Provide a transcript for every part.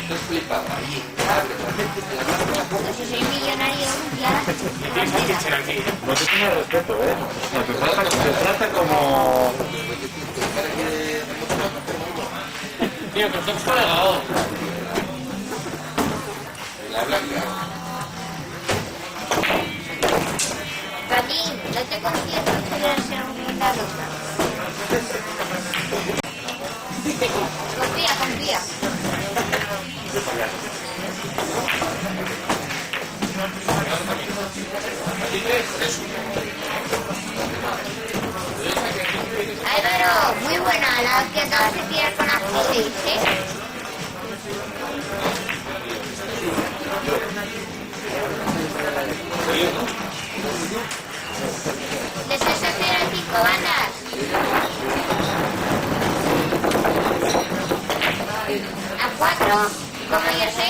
Estás flipado. Pues si soy millonario, ya. No te tiene respeto, ¿eh? No, te trata como... Tío, que estás fregado. La blanca. Cadín, no te confías que quieras ser una loca. Confía, confía. Álvaro, muy buena la que acabas de tirar con la Félix, ¿eh? ¿Les has hacer a 5 bandas? ¿A 4? ¿Como yo sé?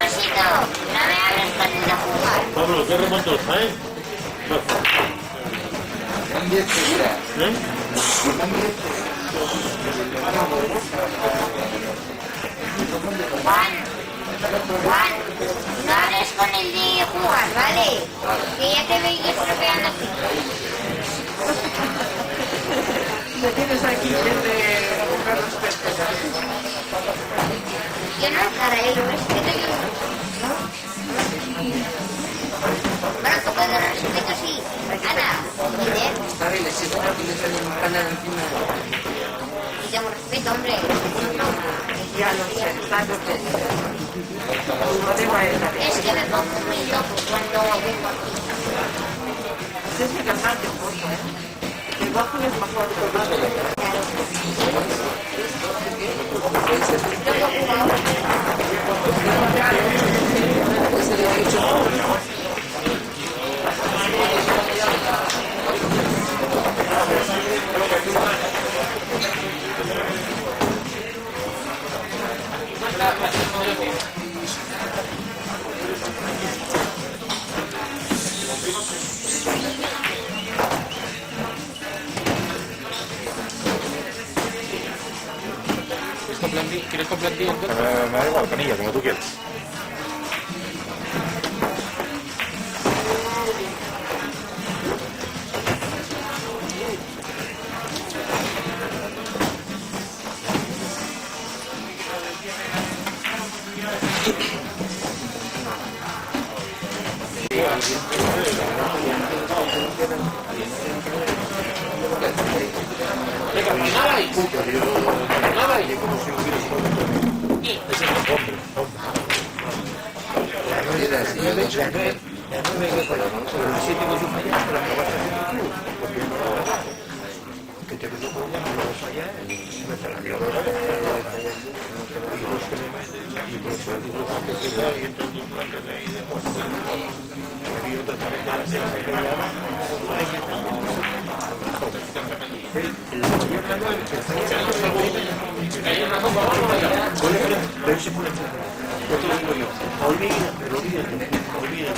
Rosito, no me hables con el de jugar. Pablo, ¿qué remontos, eh? ¿Eh? Juan, no hables con el de jugar, ¿vale? Que ya te veis estropeando aquí. Me tienes aquí gente a buscar respeto. Yo no, caray, lo respeto yo. Bueno, un poco de respeto sí. Ana, líder. Está bien, si está aquí, le sale un canal encima. Y tengo respeto, hombre. Ya lo sé, está perfecto. Tu problema es la Es que me pongo muy loco cuando vengo aquí. Tienes que cantarte un poco, ¿eh? El bajo es mejor que el bajo. Claro. ¿Quieres con plantilla entonces? Me da igual, canilla, como tú quieras.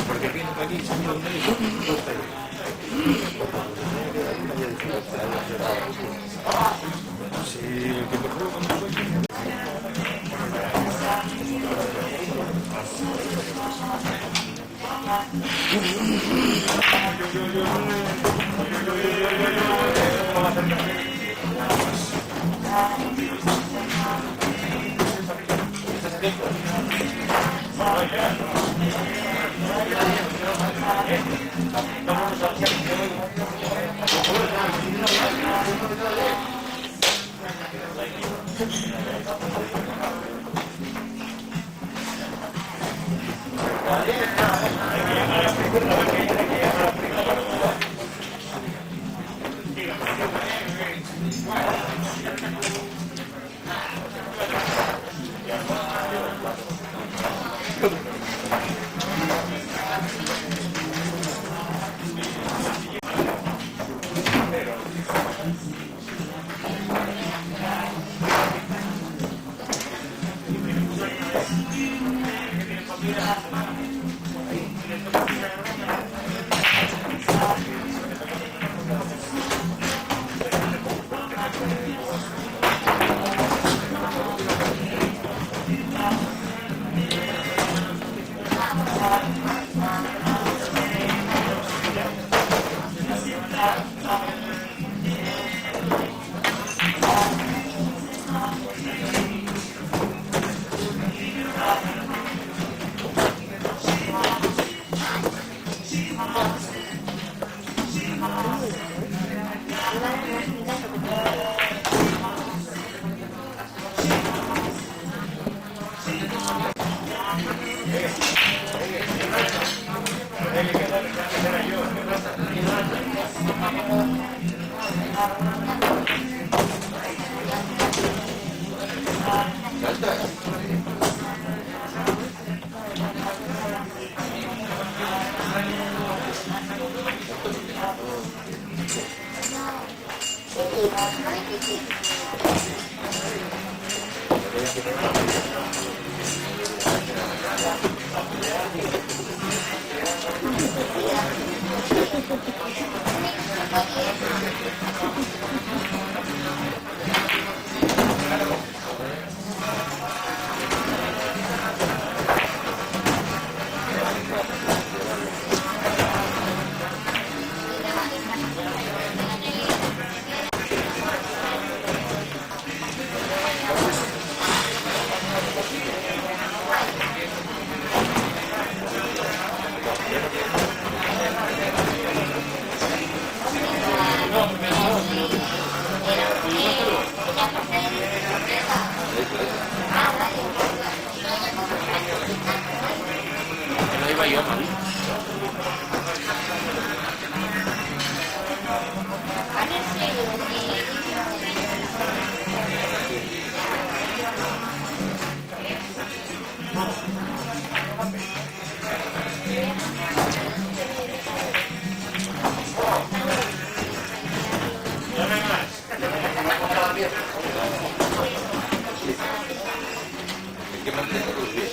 Porque pienso que aquí son los médicos, no está bien. Sí, el que mejor cuando No iba yo, mami. ¿Qué más tienes tus pies?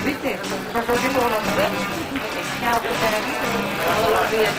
¿Viste? Pasó el tiempo con la mujer. Ya, pues estar aquí todos los días.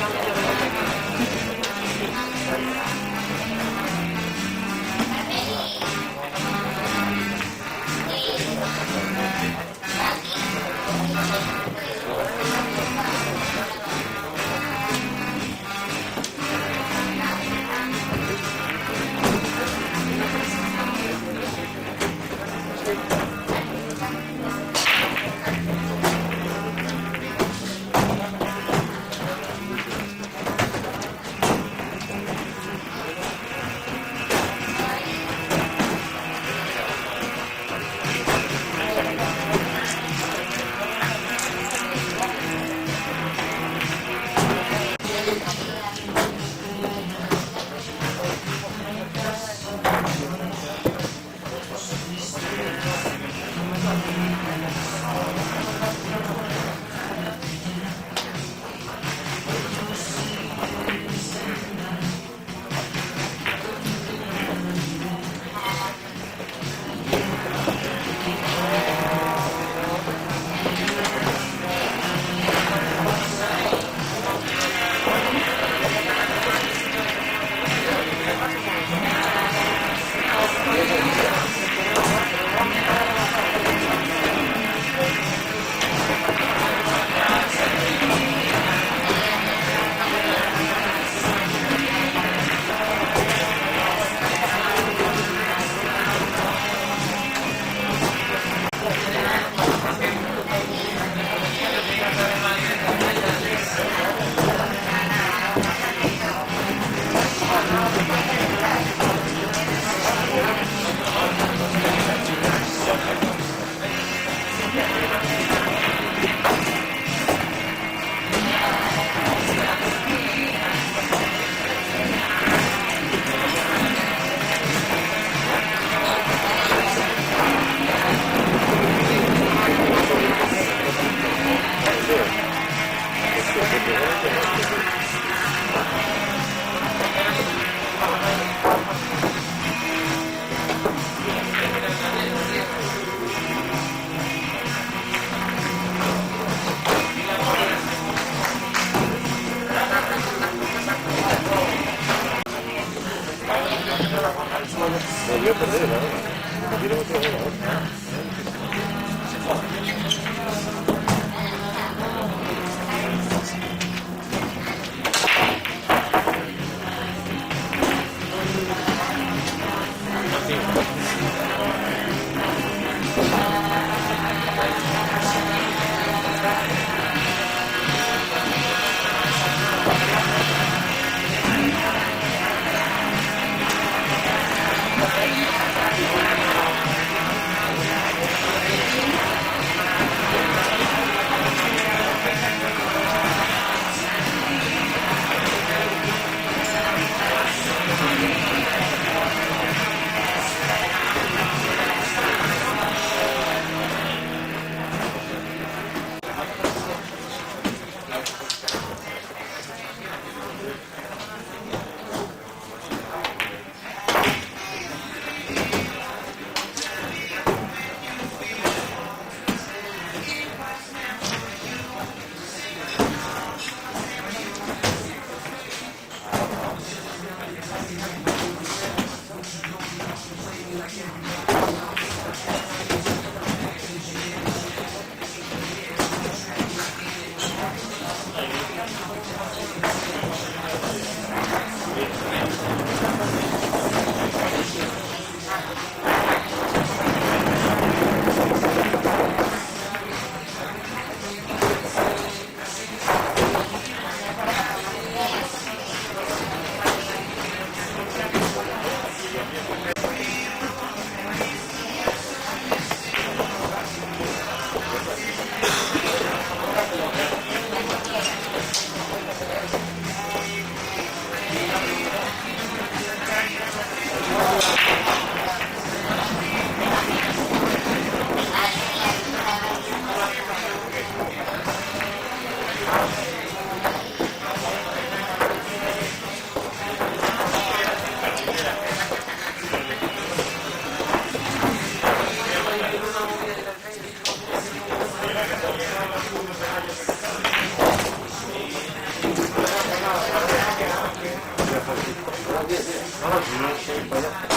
하나 주문하실 거예요?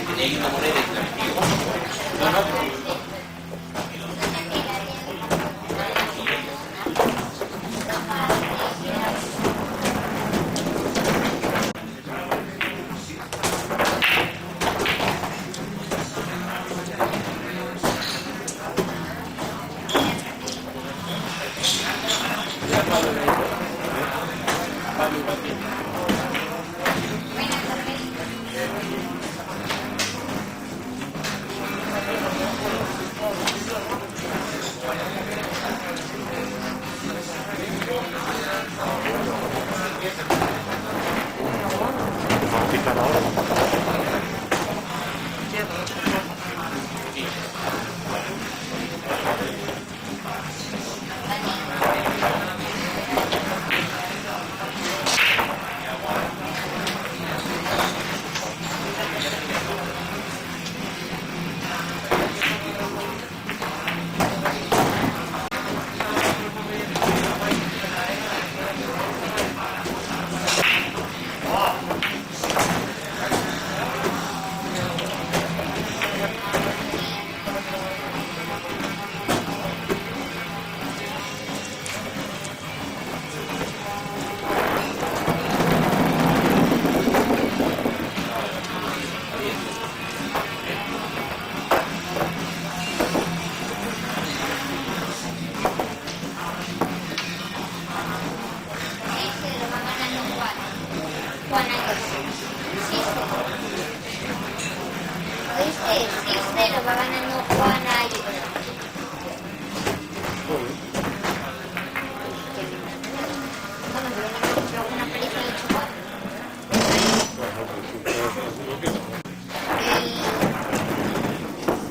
Tenéis una moneda y te la metí. Va ganando Juana y una película de chocolate. El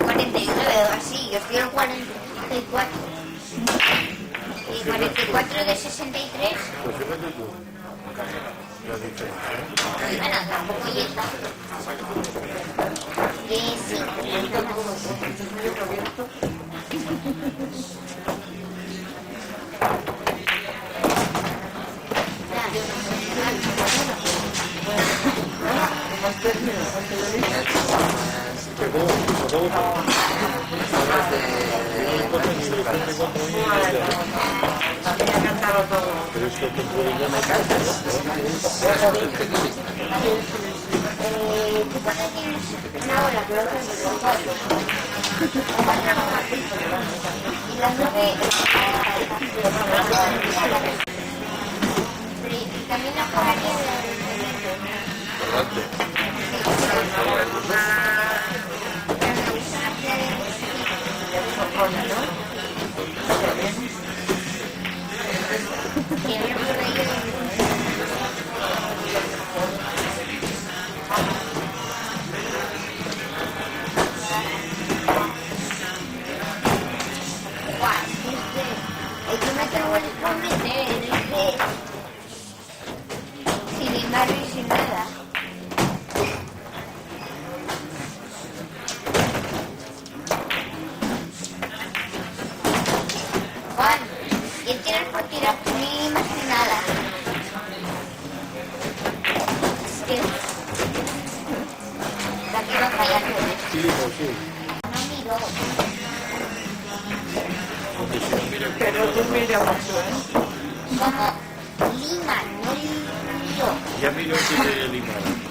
49 o así, yo fui el 44. Y 44 de 63. Bueno, tampoco llega. Sí. Una hora, creo que es 4. Y las 9. También la jugaría sin embargo y sin nada. miro. Pero tú mira mucho, ¿eh? Como Lima, no Lío. Y a mí no tiene limón.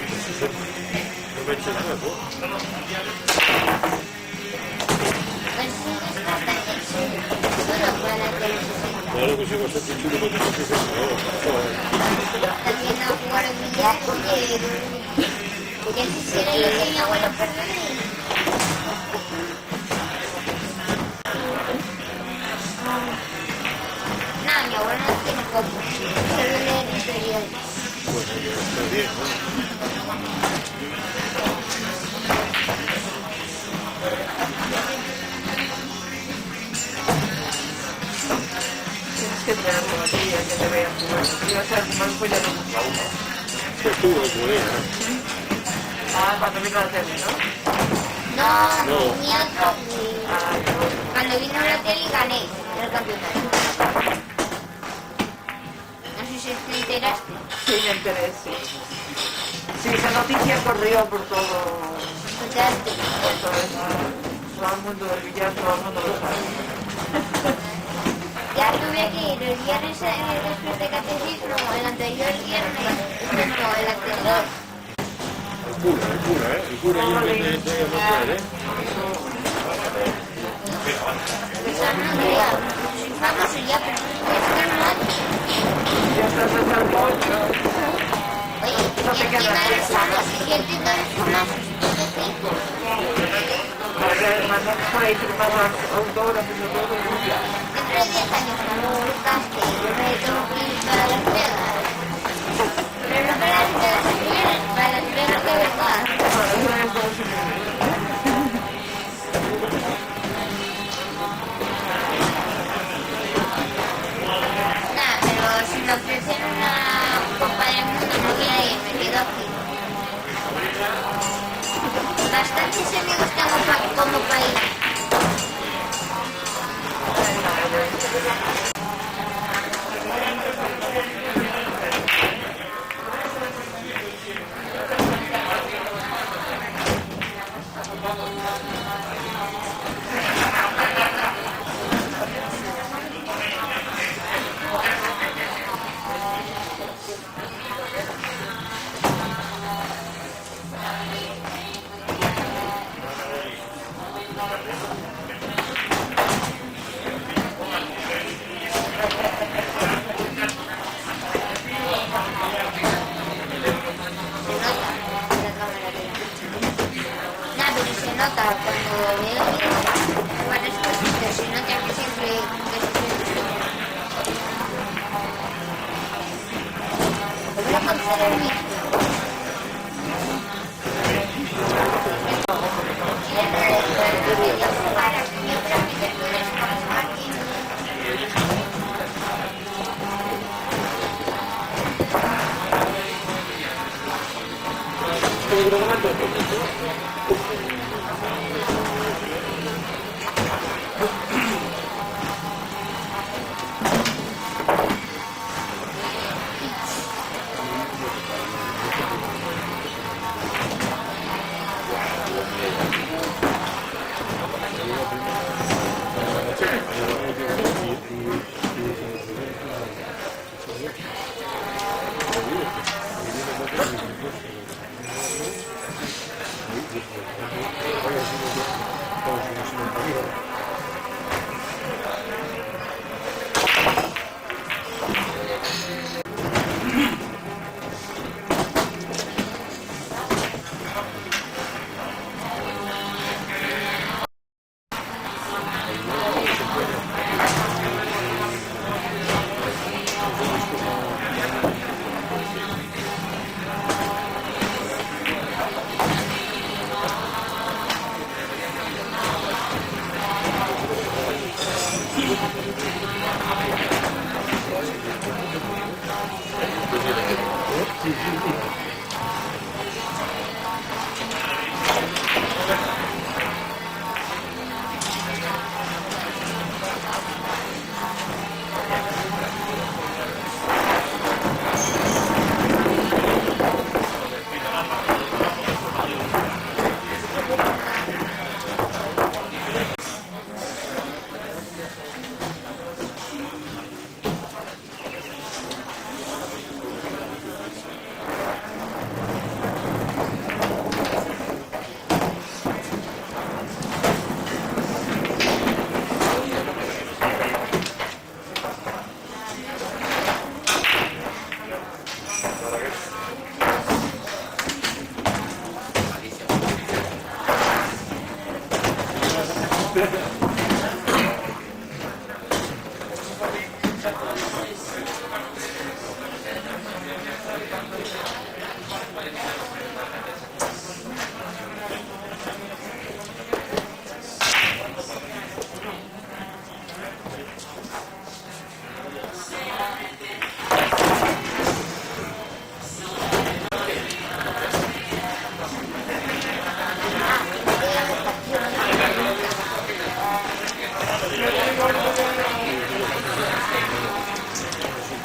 No me eches nuevo. Claro que sí, bastante chulo con tu También a jugar al billar, que si será lo que mi abuelo perdió. No, mi abuelo no tiene copo, solo lee el periódico. Bueno, está bien, ¿no? Tienes que tener una tía que te vea jugar. Si vas a jugar, pues ya no. Pues tú, eso es, ¿no? Ah, cuando vino la tele, ¿no? No, No. mi otro, Ah, cuando vino la tele gané el campeonato. No sé si te enteraste. sí, me enteré, sí. Sí, esa noticia corrió por todo, Fantástico. por todo el mundo del billar, todo el mundo lo sabe. Ya tuve que ir el viernes después de catecismo, el anterior viernes, no, el anterior. El cura, independiente de mujer, ¿eh? Esa no crea, soy famoso ya, pero es que no. Ya estás hasta el pollo. Oye, No te y quedas encima eres pensando. famoso, y encima eres famoso, ¿qué tipo? Para que mandar por ahí firmando autógrafos y todo. Dentro de 10 años, cuando buscaste, yo me tengo que ir para Las Vegas. Pero no para Las Vegas que vienen, para Las Vegas de verdad. Bueno, eso es todo su Nada, pero si me ofrecen una Copa del Mundo, no voy a ir, me quedo aquí. Bastantes amigos tengo como país. Nota cuando veo varias cositas, se nota que siempre voy a conocer el mismo.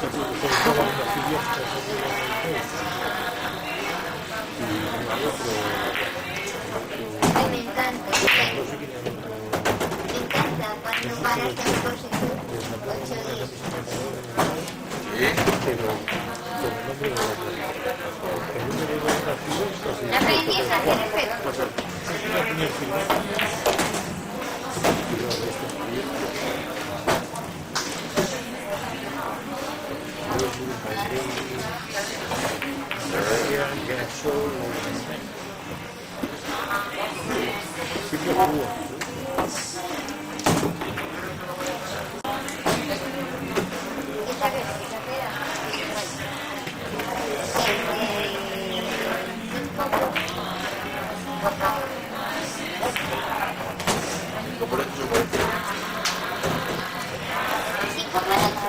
Ay, me encanta. Me encanta cuando van a hacer cosas 8 días. Aprendí a hacer efectos. Esta vez, Por eso yo puedo decir, 5 minutos.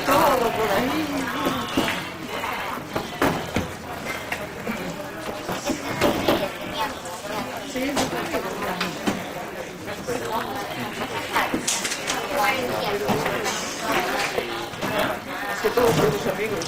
Todo por ahí. Que todos son tus amigos.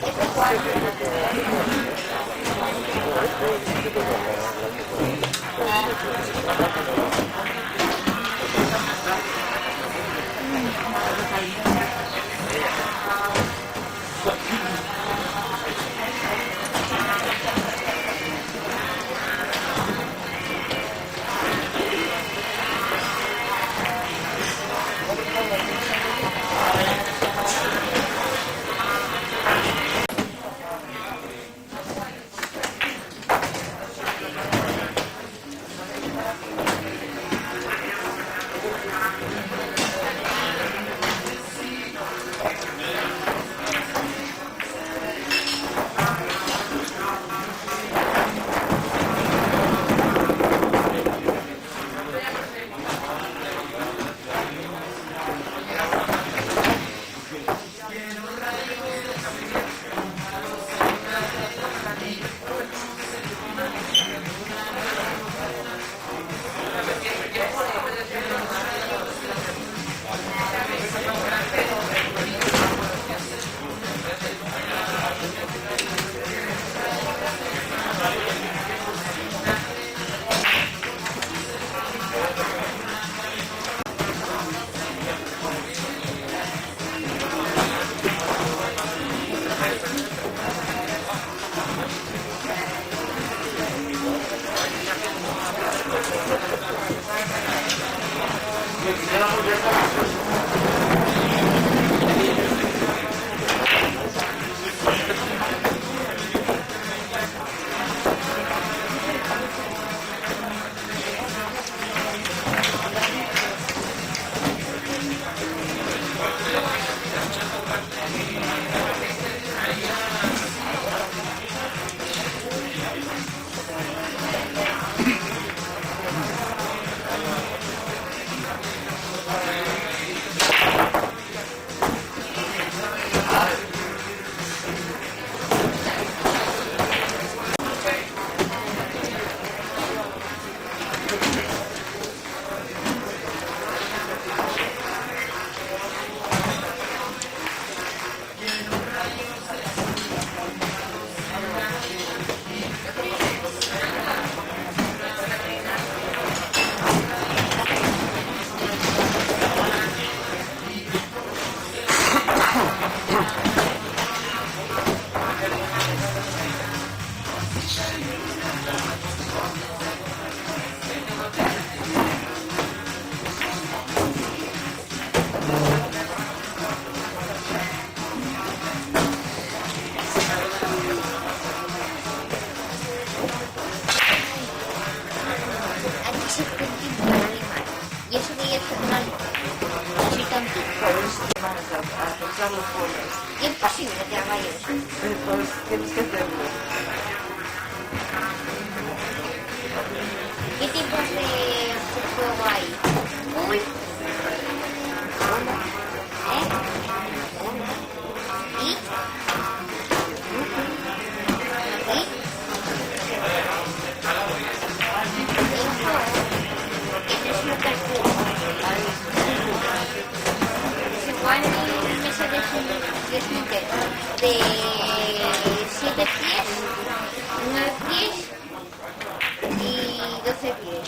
posible que haga eso. Entonces tienes que hacerlo. ¿Qué tipos de juego hay? Pool. ¿Eh? ¿Y? Eso es lo que es juego. Es igual mesa de snooker de 7 pies, 9 pies y 12 pies.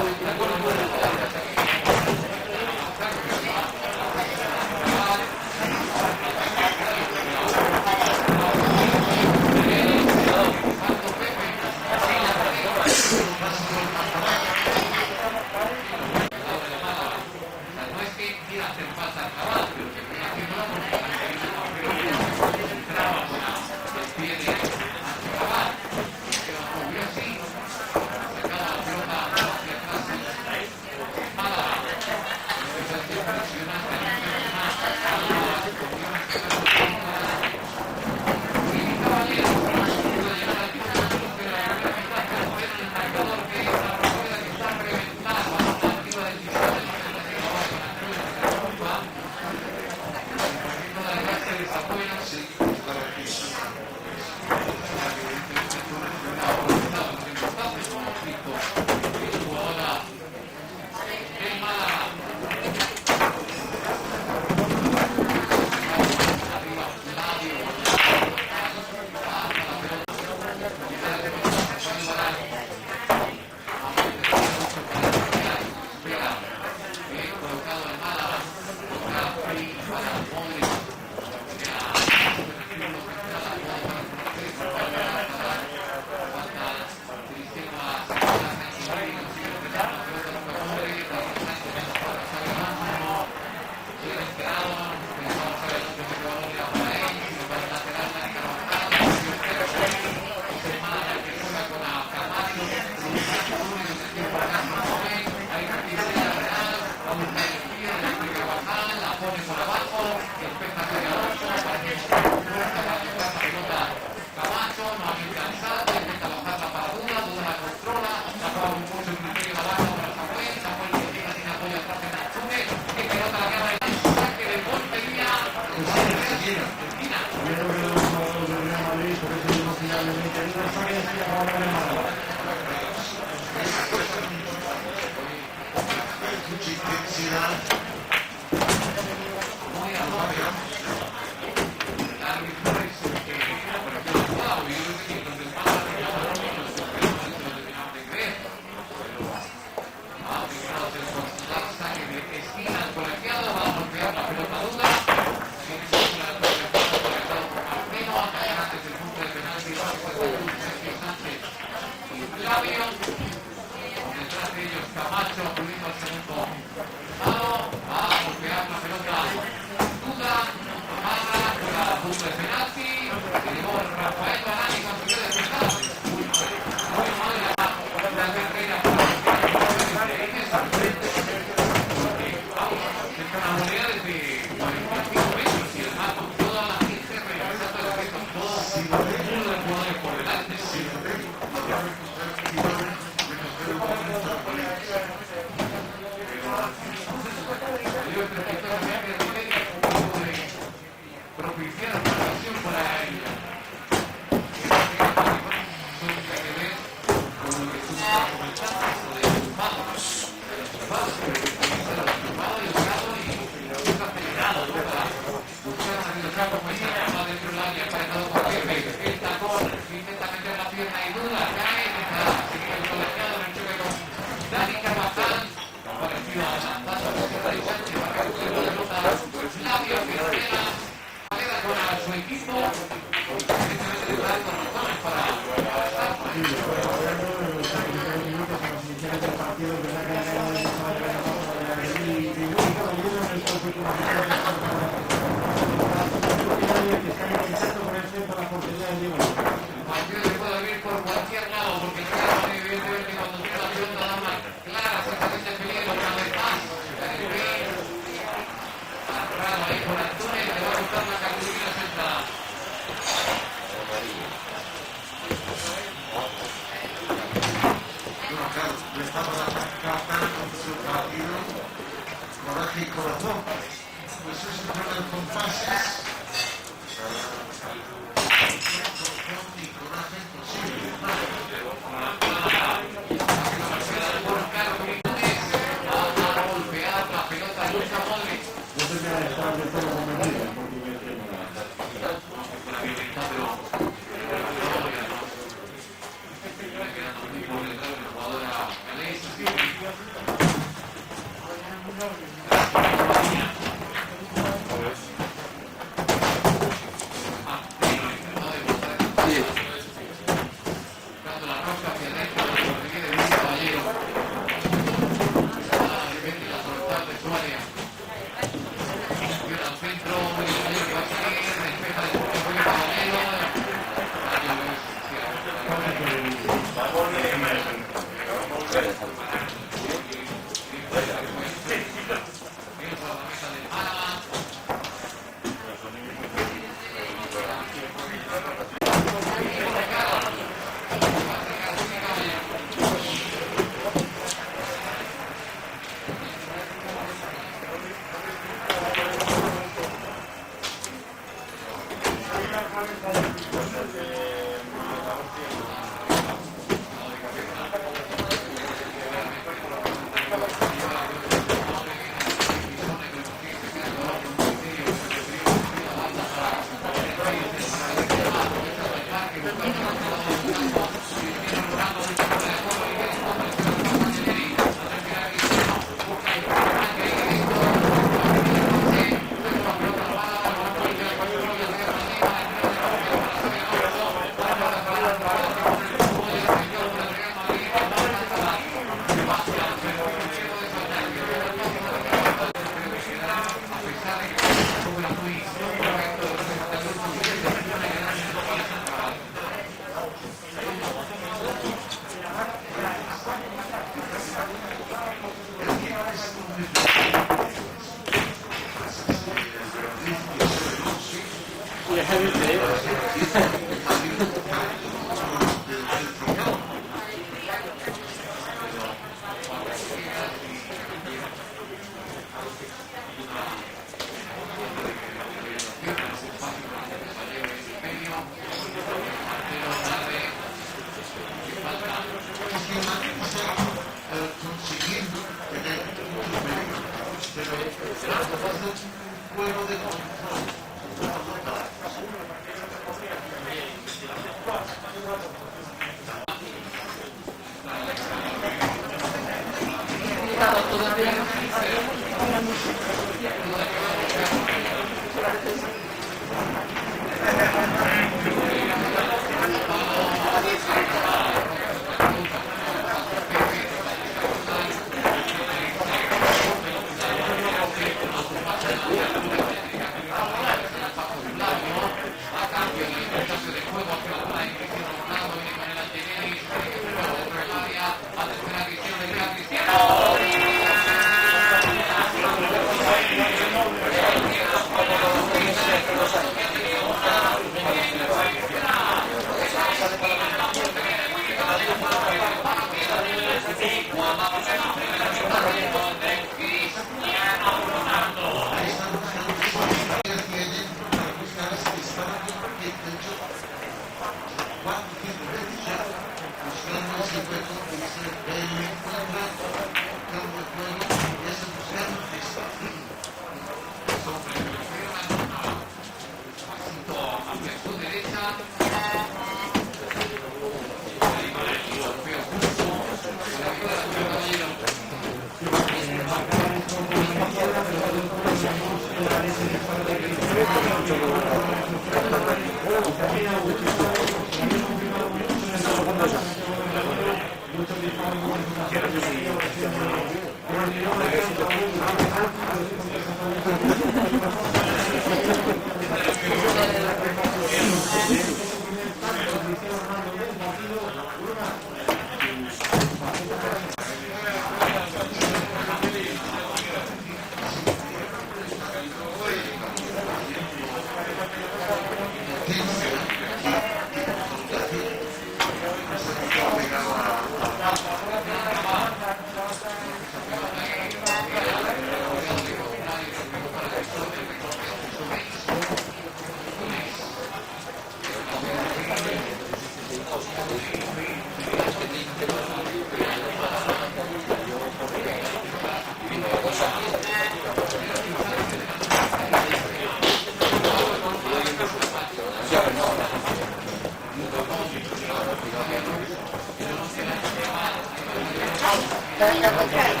Todo lo contrario.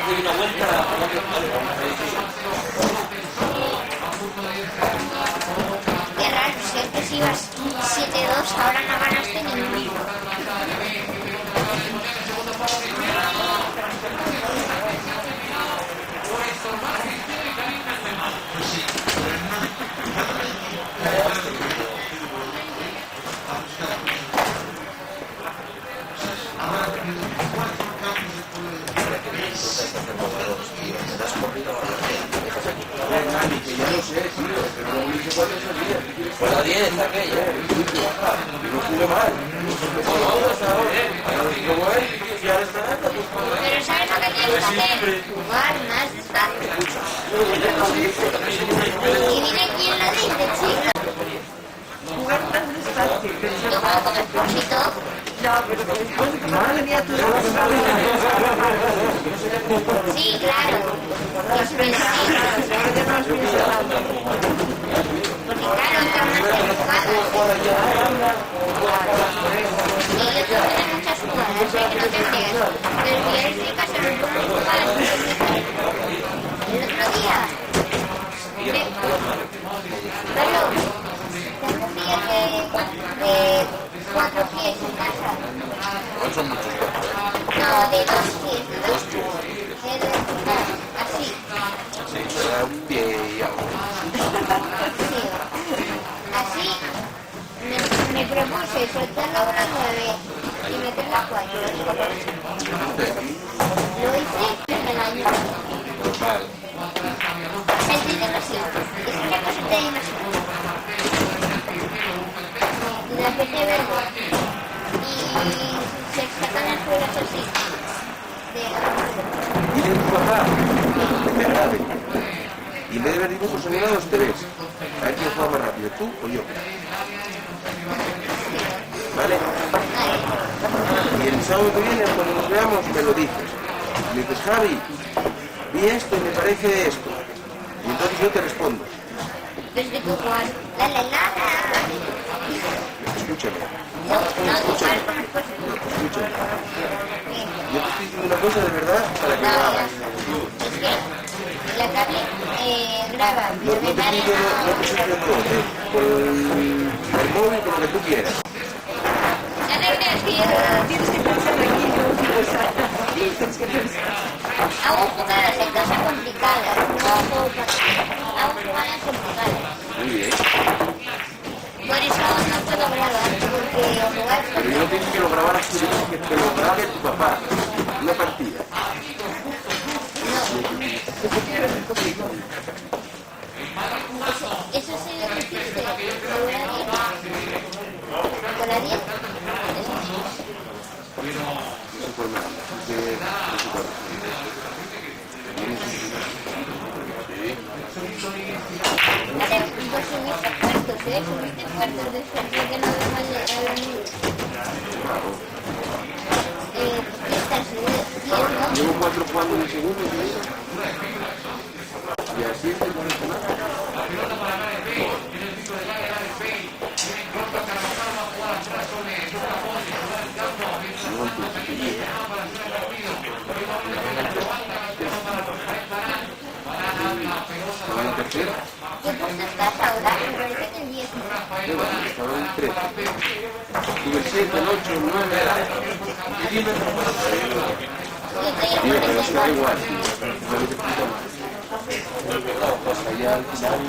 Una vuelta Qué raro, si antes ibas 7-2, ahora no ganaste ni uno. Pues la 10 aquella. No jugué mal. Pero ¿sabes lo que tienes que hacer? Jugar más despacio. Y mira quién lo dice, chica. Jugar tan despacio. Yo juego con el pulsito. No, pero después de que no tenía tu Sí, claro. Que es mentira. ahora ya no has pensado. Porque claro, entra más jugadas. Y yo tengo que tener muchas jugadas, sé que no te creas. Pero si eres rica, se me ponen jugadas. El otro día. Pero, tengo un día de 4 pies en casa. No son muchos. No, de 2 pies, de 2 pies. Así. Sí, era un pie y algo. Sí. Así me propuse soltarlo una 9 y meterla 4. Lo hice y me la ayudó. Normal. Sentí demasiado. Es una cosa de demasiado. Y la gente verlo. Y se sacan las pruebas así. De la ¿Y de tu papá? Y en vez de ver dibujos animados, te ves. A ver quién juega más rápido, tú o yo. ¿Vale? Y el sábado que viene, cuando nos veamos, me lo dices. Me dices, Javi, vi esto y me parece esto. Y entonces yo te respondo. Desde tu cual. La. Escúchame. No, tú sabes cómo es posible. Escúchame. Yo te estoy diciendo una cosa de verdad para que lo hagas. Es que la tablet graba, No te estoy diciendo con el móvil, con lo que tú quieras. Ya te crees que yo Tienes que pensar aquí, tienes que pensar. hago jugadas en casa complicadas, no hago jugadas complicadas. Muy bien. Por eso no puedo grabar, porque jugar Pero yo no te dije que lo grabaras tú, dije que te lo grabe tu papá. Una partida. Eso sí lo que hiciste, con la 10. Con la 10, eso sí. Eso por nada. Vale, pues subiste cuartos, subiste cuartos después de que no veo mal a los niños. ¿Qué estás? 10, ¿no? Llevo 4 jugando en el segundo, y así te pones con nada. ¿En tercera? ¿Qué puesto estás ahora? Me parece que el 10. Estaba en 13. Tuve el 7, el 8, el 9. Y dime. Yo estoy en Dime, pero se da 44. igual. No te explico más. Allá al final.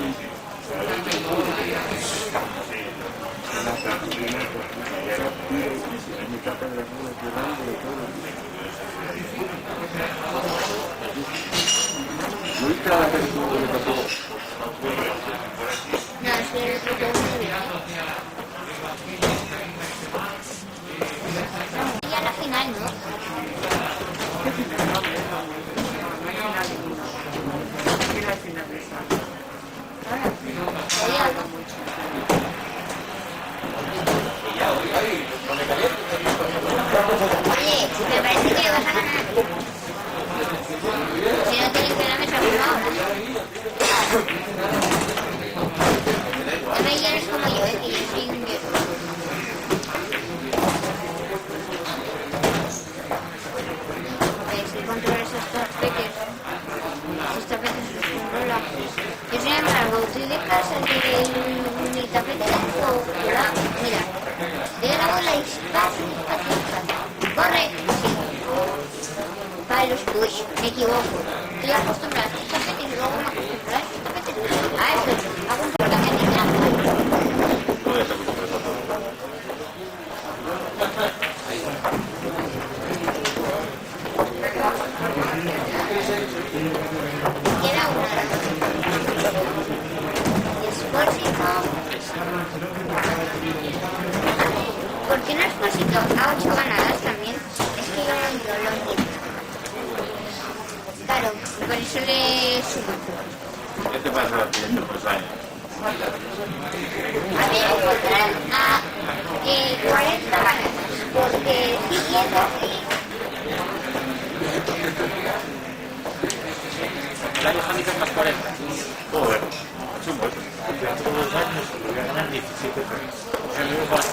¿No viste la película que me tocó? No, es que el puto es y a la final, ¿no? ¿Qué final? No hay final ninguno. No hay final de esa. Oye, algo. Oye, me parece que vas a ganar. Si no tienes que darme esa misma hora. Ya eres como yo, que yo soy un viejo. Si controlas estos peques los controla. Yo soy el largo, estoy de casa de mi tapete o mira, le grabo la espacio. Corre, sí. Para los push, me equivoco. Estoy acostumbrada a estos tapetes y luego me acostumbro a estos tapetes. A eso, hago un comportamiento ya. Queda una. Expósito. ¿Por qué no expósito? A 8 ganadas también. Es que yo no lo entiendo. Claro, por eso le subo. ¿Qué te pasa a ti en estos años? A ver, encontrar a 40 ganadas. Porque siguiendo así. El año handicap más 40. Joder, chungo eso. Dentro de 2 años voy a ganar 17 premios. O sea, luego vas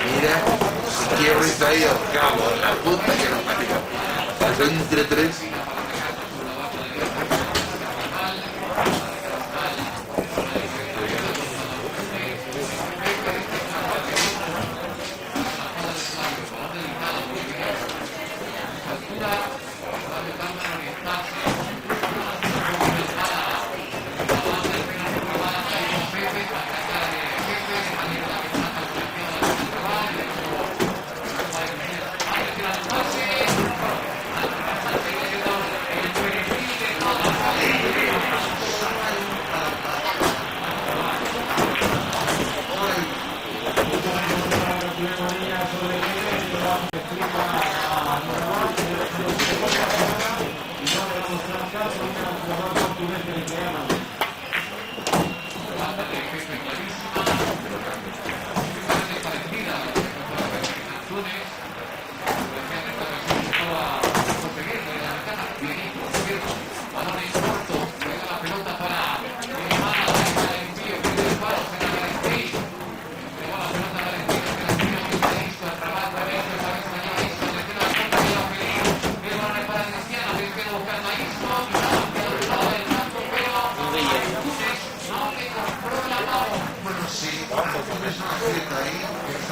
Mira, qué risa ahí al cabo, la puta que nos parió. Pasó entre tres.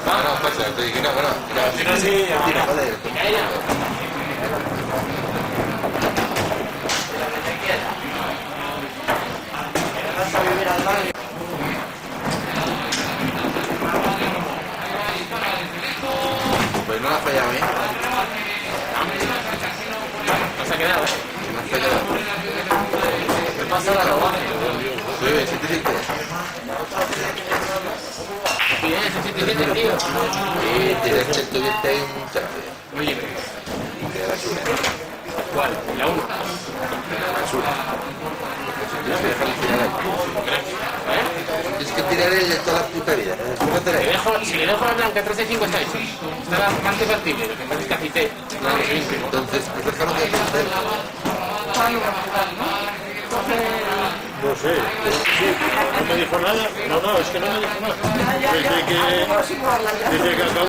No, pasa, te dije, no, bueno, tira, joder. Pues no la ha fallado, ¿eh? No se ha quedado, ¿eh? No ha fallado. ¿Qué pasa la roba? Sí, 7-7. Bien, 7-7, tío. Sí, tira el cheto que está ahí un chafe. Oye, De basura. ¿cuál? La 1. Basura. Tienes que dejar el final ahí. Tienes que tirar el de toda la puta vida. Si le dejo la blanca 13.5 está hecho. Está más que factible. Lo que pasa es que agité. Claro, es limpio. Entonces, pues déjalo que hacer. No sé, sí, no me dijo nada. No, es que no me dijo nada. Desde que acabó.